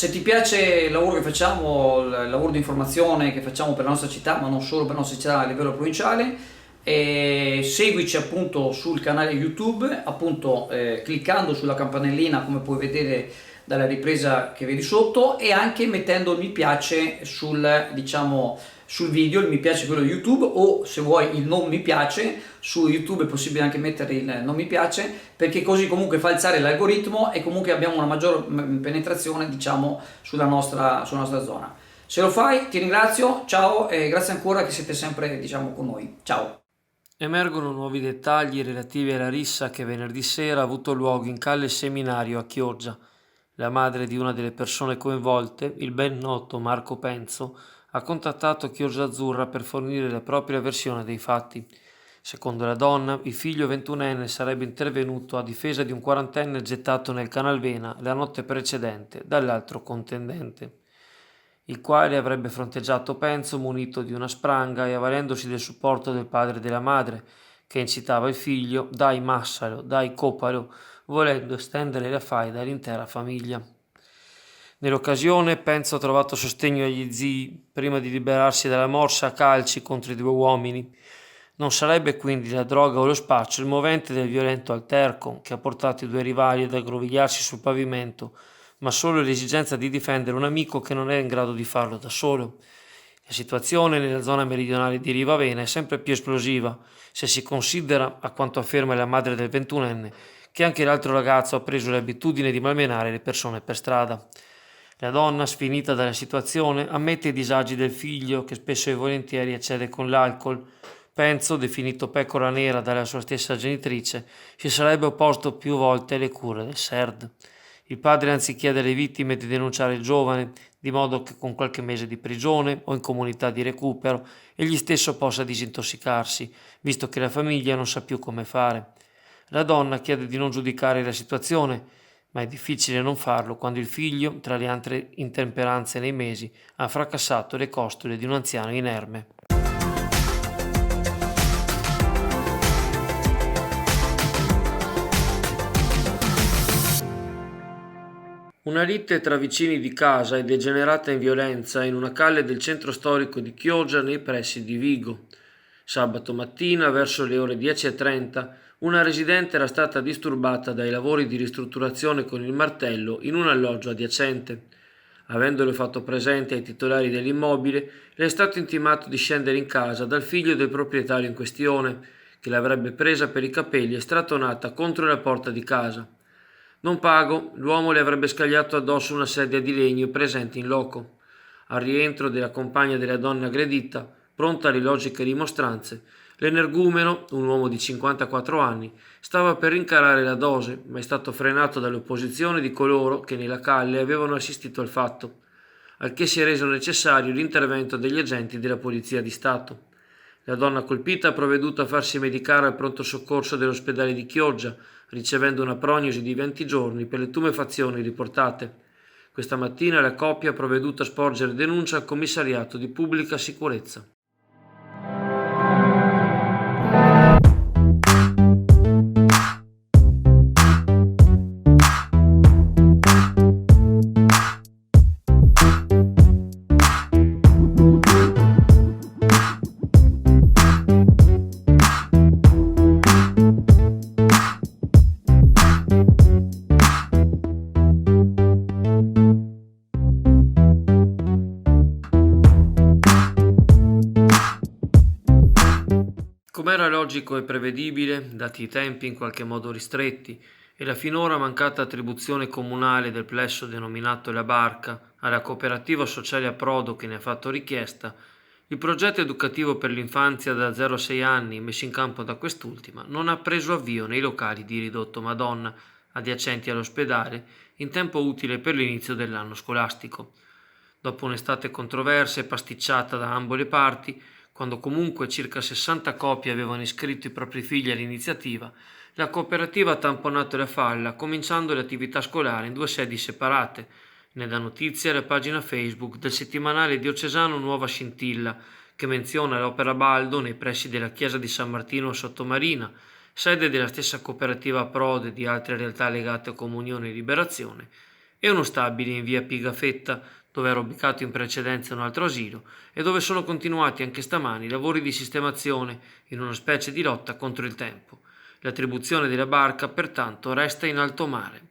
se ti piace il lavoro che facciamo, il lavoro di informazione che facciamo per la nostra città, ma non solo per la nostra città a livello provinciale, seguici appunto sul canale YouTube, appunto cliccando sulla campanellina come puoi vedere dalla ripresa che vedi sotto e anche mettendo il mi piace sul video, il mi piace quello di YouTube o se vuoi il non mi piace, su YouTube è possibile anche mettere il non mi piace perché così comunque fa alzare l'algoritmo e comunque abbiamo una maggior penetrazione sulla nostra zona. Se lo fai ti ringrazio, ciao e grazie ancora che siete sempre con noi. Ciao! Emergono nuovi dettagli relativi alla rissa che venerdì sera ha avuto luogo in Calle Seminario a Chioggia. La madre di una delle persone coinvolte, il ben noto Marco Penzo, ha contattato Chioggia Azzurra per fornire la propria versione dei fatti. Secondo la donna, il figlio ventunenne sarebbe intervenuto a difesa di un quarantenne gettato nel Canal Vena la notte precedente dall'altro contendente, il quale avrebbe fronteggiato Penzo munito di una spranga e avvalendosi del supporto del padre e della madre, che incitava il figlio, dai massalo, dai copalo, volendo estendere la faida all'intera famiglia. Nell'occasione Penzo ha trovato sostegno agli zii prima di liberarsi dalla morsa a calci contro i due uomini. Non sarebbe quindi la droga o lo spaccio il movente del violento alterco che ha portato i due rivali ad aggrovigliarsi sul pavimento, ma solo l'esigenza di difendere un amico che non è in grado di farlo da solo. La situazione nella zona meridionale di Rivavena è sempre più esplosiva se si considera, a quanto afferma la madre del ventunenne, che anche l'altro ragazzo ha preso l'abitudine di malmenare le persone per strada. La donna, sfinita dalla situazione, ammette i disagi del figlio che spesso e volentieri eccede con l'alcol. Penzo, definito pecora nera dalla sua stessa genitrice, si sarebbe opposto più volte alle cure del SERD. Il padre anzi chiede alle vittime di denunciare il giovane, di modo che con qualche mese di prigione o in comunità di recupero egli stesso possa disintossicarsi, visto che la famiglia non sa più come fare. La donna chiede di non giudicare la situazione, ma è difficile non farlo quando il figlio, tra le altre intemperanze nei mesi, ha fracassato le costole di un anziano inerme. Una lite tra vicini di casa è degenerata in violenza in una calle del centro storico di Chioggia nei pressi di Vigo. Sabato mattina, verso le ore 10:30, una residente era stata disturbata dai lavori di ristrutturazione con il martello in un alloggio adiacente. Avendolo fatto presente ai titolari dell'immobile, le è stato intimato di scendere in casa dal figlio del proprietario in questione, che l'avrebbe presa per i capelli e strattonata contro la porta di casa. Non pago, l'uomo le avrebbe scagliato addosso una sedia di legno presente in loco. Al rientro della compagna della donna aggredita, pronta alle logiche rimostranze, l'energumeno, un uomo di 54 anni, stava per rincarare la dose, ma è stato frenato dall'opposizione di coloro che nella calle avevano assistito al fatto, al che si è reso necessario l'intervento degli agenti della Polizia di Stato. La donna colpita ha provveduto a farsi medicare al pronto soccorso dell'ospedale di Chioggia, ricevendo una prognosi di 20 giorni per le tumefazioni riportate. Questa mattina la coppia ha provveduto a sporgere denuncia al commissariato di pubblica sicurezza. Com'era logico e prevedibile, dati i tempi in qualche modo ristretti e la finora mancata attribuzione comunale del plesso denominato La Barca alla cooperativa sociale Approdo che ne ha fatto richiesta, il progetto educativo per l'infanzia da 0 a 6 anni messo in campo da quest'ultima non ha preso avvio nei locali di Ridotto Madonna, adiacenti all'ospedale, in tempo utile per l'inizio dell'anno scolastico. Dopo un'estate controversa e pasticciata da ambo le parti, quando comunque circa 60 coppie avevano iscritto i propri figli all'iniziativa, la cooperativa ha tamponato la falla, cominciando le attività scolari in 2 sedi separate. Ne dà notizia la pagina Facebook del settimanale diocesano Nuova Scintilla, che menziona l'Opera Baldo nei pressi della chiesa di San Martino a Sottomarina, sede della stessa cooperativa Prode e di altre realtà legate a Comunione e Liberazione, e uno stabile in via Pigafetta, dove era ubicato in precedenza un altro asilo e dove sono continuati anche stamani i lavori di sistemazione in una specie di lotta contro il tempo. L'attribuzione della barca, pertanto, resta in alto mare.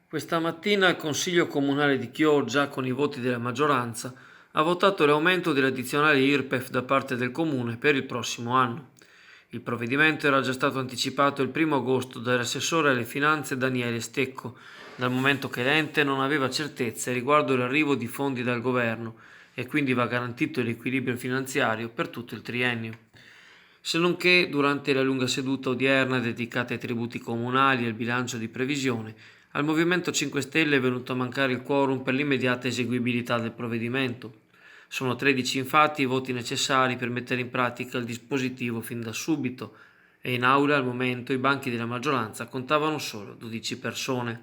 Questa mattina il Consiglio Comunale di Chioggia, con i voti della maggioranza, ha votato l'aumento dell'addizionale IRPEF da parte del Comune per il prossimo anno. Il provvedimento era già stato anticipato il 1 agosto dall'assessore alle finanze Daniele Stecco, dal momento che l'ente non aveva certezze riguardo l'arrivo di fondi dal governo e quindi va garantito l'equilibrio finanziario per tutto il triennio. Se non che, durante la lunga seduta odierna dedicata ai tributi comunali e al bilancio di previsione, al Movimento 5 Stelle è venuto a mancare il quorum per l'immediata eseguibilità del provvedimento. Sono 13 infatti i voti necessari per mettere in pratica il dispositivo fin da subito e in aula al momento i banchi della maggioranza contavano solo 12 persone.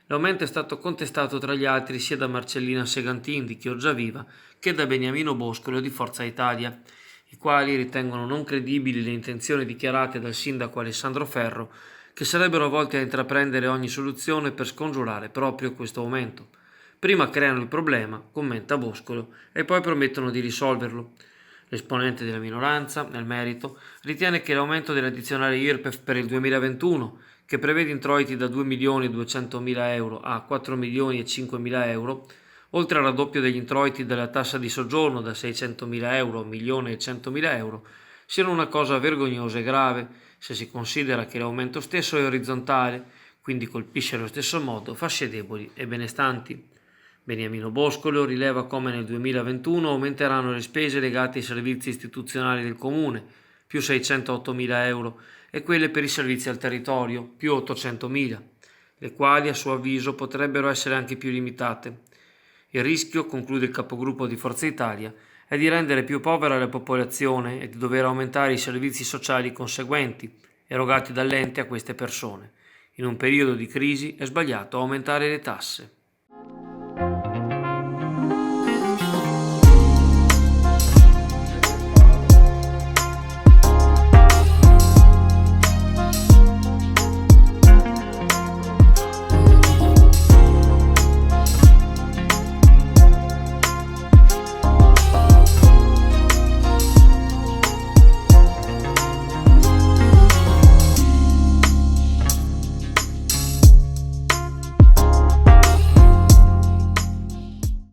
L'aumento è stato contestato tra gli altri sia da Marcellina Segantin di Chioggia Viva che da Beniamino Boscolo di Forza Italia, i quali ritengono non credibili le intenzioni dichiarate dal sindaco Alessandro Ferro che sarebbero volte a intraprendere ogni soluzione per scongiurare proprio questo aumento. Prima creano il problema, commenta Boscolo, e poi promettono di risolverlo. L'esponente della minoranza, nel merito, ritiene che l'aumento dell'addizionale IRPEF per il 2021, che prevede introiti da 2.200.000 euro a 4.500.000 euro, oltre al raddoppio degli introiti della tassa di soggiorno da 600.000 euro a 1.100.000 euro, siano una cosa vergognosa e grave, se si considera che l'aumento stesso è orizzontale, quindi colpisce allo stesso modo fasce deboli e benestanti. Beniamino Boscolo rileva come nel 2021 aumenteranno le spese legate ai servizi istituzionali del Comune, più 608.000 euro, e quelle per i servizi al territorio, più 800.000, le quali a suo avviso potrebbero essere anche più limitate. Il rischio, conclude il capogruppo di Forza Italia, è di rendere più povera la popolazione e di dover aumentare i servizi sociali conseguenti, erogati dall'ente a queste persone. In un periodo di crisi è sbagliato aumentare le tasse.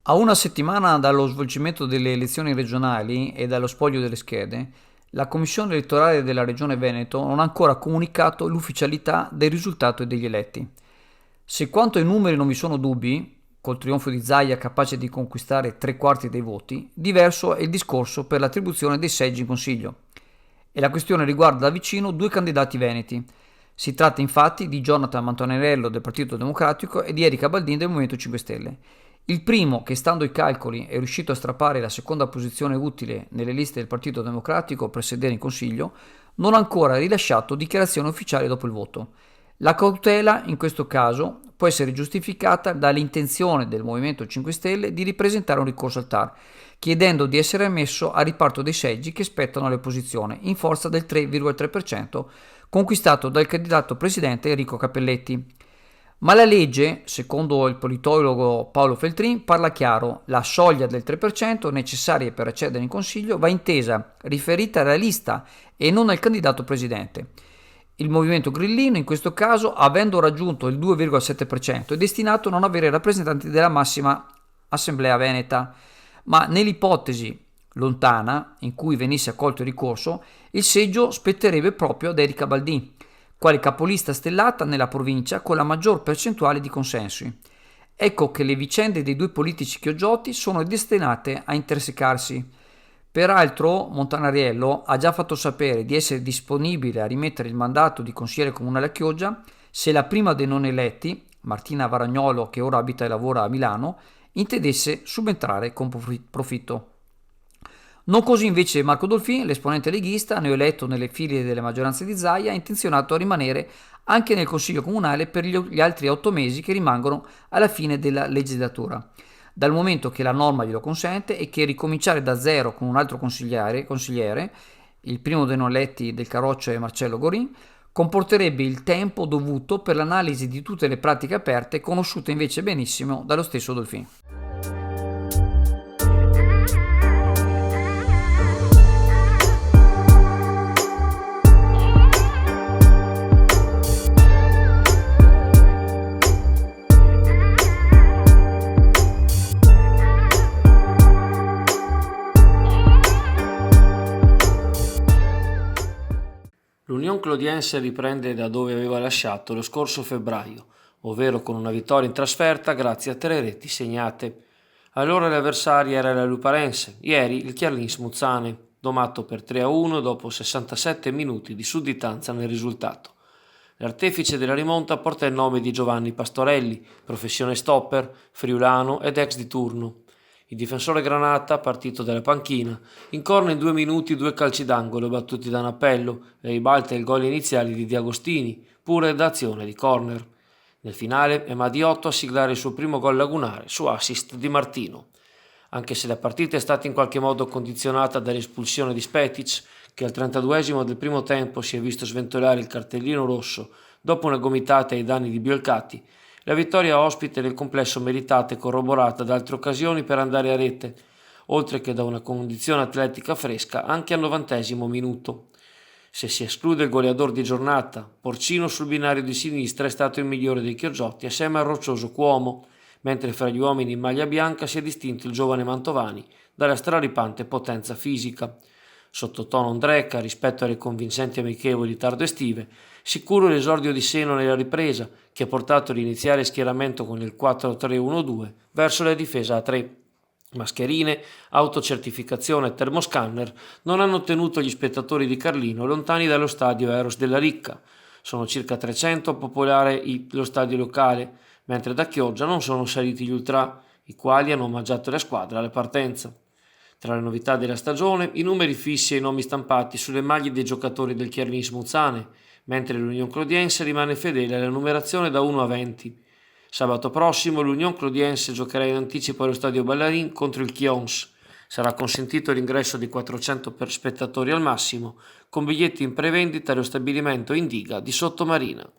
A una settimana dallo svolgimento delle elezioni regionali e dallo spoglio delle schede, la Commissione elettorale della Regione Veneto non ha ancora comunicato l'ufficialità del risultato degli eletti. Se quanto ai numeri non vi sono dubbi, col trionfo di Zaia capace di conquistare 3/4 dei voti, diverso è il discorso per l'attribuzione dei seggi in Consiglio. E la questione riguarda da vicino due candidati veneti. Si tratta infatti di Jonathan Mantonello del Partito Democratico e di Erika Baldin del Movimento 5 Stelle. Il primo, che stando ai calcoli è riuscito a strappare la seconda posizione utile nelle liste del Partito Democratico per sedere in Consiglio, non ha ancora rilasciato dichiarazione ufficiale dopo il voto. La cautela, in questo caso, può essere giustificata dall'intenzione del Movimento 5 Stelle di ripresentare un ricorso al TAR, chiedendo di essere ammesso al riparto dei seggi che spettano all'opposizione, in forza del 3,3% conquistato dal candidato presidente Enrico Cappelletti. Ma la legge, secondo il politologo Paolo Feltrin, parla chiaro: la soglia del 3% necessaria per accedere in Consiglio va intesa riferita alla lista e non al candidato presidente. Il movimento grillino, in questo caso, avendo raggiunto il 2,7%, è destinato a non avere rappresentanti della massima assemblea veneta, ma nell'ipotesi lontana in cui venisse accolto il ricorso, il seggio spetterebbe proprio ad Erika Baldin, quale capolista stellata nella provincia con la maggior percentuale di consensi. Ecco che le vicende dei due politici chioggiotti sono destinate a intersecarsi. Peraltro Montanariello ha già fatto sapere di essere disponibile a rimettere il mandato di consigliere comunale a Chioggia se la prima dei non eletti, Martina Varagnolo, che ora abita e lavora a Milano, intendesse subentrare con profitto. Non così invece Marco Dolfin, l'esponente leghista, neoeletto nelle file delle maggioranze di Zaia, è intenzionato a rimanere anche nel Consiglio Comunale per gli altri 8 mesi che rimangono alla fine della legislatura, dal momento che la norma glielo consente e che ricominciare da zero con un altro consigliere, il primo dei non eletti del Carroccio è Marcello Gorin, comporterebbe il tempo dovuto per l'analisi di tutte le pratiche aperte conosciute invece benissimo dallo stesso Dolfin. L'Union Clodiense riprende da dove aveva lasciato lo scorso febbraio, ovvero con una vittoria in trasferta grazie a 3 reti segnate. Allora l'avversaria era la Luparense, ieri il Chiarlins Muzzane, domato per 3-1 dopo 67 minuti di sudditanza nel risultato. L'artefice della rimonta porta il nome di Giovanni Pastorelli, professione stopper, friulano ed ex di turno. Il difensore granata, partito dalla panchina, incorna in 2 minuti 2 calci d'angolo battuti da un appello e ribalta il gol iniziale di Diagostini, pure da azione di corner. Nel finale è Madiotto a siglare il suo primo gol lagunare su assist di Martino. Anche se la partita è stata in qualche modo condizionata dall'espulsione di Spetic, che al 32esimo del primo tempo si è visto sventolare il cartellino rosso dopo una gomitata ai danni di Biolcati, la vittoria ospite del complesso meritata e corroborata da altre occasioni per andare a rete, oltre che da una condizione atletica fresca anche al 90esimo minuto. Se si esclude il goleador di giornata, Porcino sul binario di sinistra è stato il migliore dei Chioggiotti assieme al roccioso Cuomo, mentre fra gli uomini in maglia bianca si è distinto il giovane Mantovani dalla straripante potenza fisica. Sottotono Ondrecca rispetto alle convincenti amichevoli tardo estive, sicuro l'esordio di Seno nella ripresa che ha portato l'iniziale schieramento con il 4-3-1-2 verso la difesa a 3. Mascherine, autocertificazione e termoscanner non hanno tenuto gli spettatori di Carlino lontani dallo stadio Eros della Ricca. Sono circa 300 a popolare lo stadio locale, mentre da Chioggia non sono saliti gli ultra, i quali hanno omaggiato la squadra alla partenza. Tra le novità della stagione, i numeri fissi e i nomi stampati sulle maglie dei giocatori del Chiarlins Muzzane, mentre l'Union Clodiense rimane fedele alla numerazione da 1 a 20. Sabato prossimo l'Union Clodiense giocherà in anticipo allo stadio Ballarin contro il Chions. Sarà consentito l'ingresso di 400 spettatori al massimo, con biglietti in prevendita allo stabilimento Indiga di Sottomarina.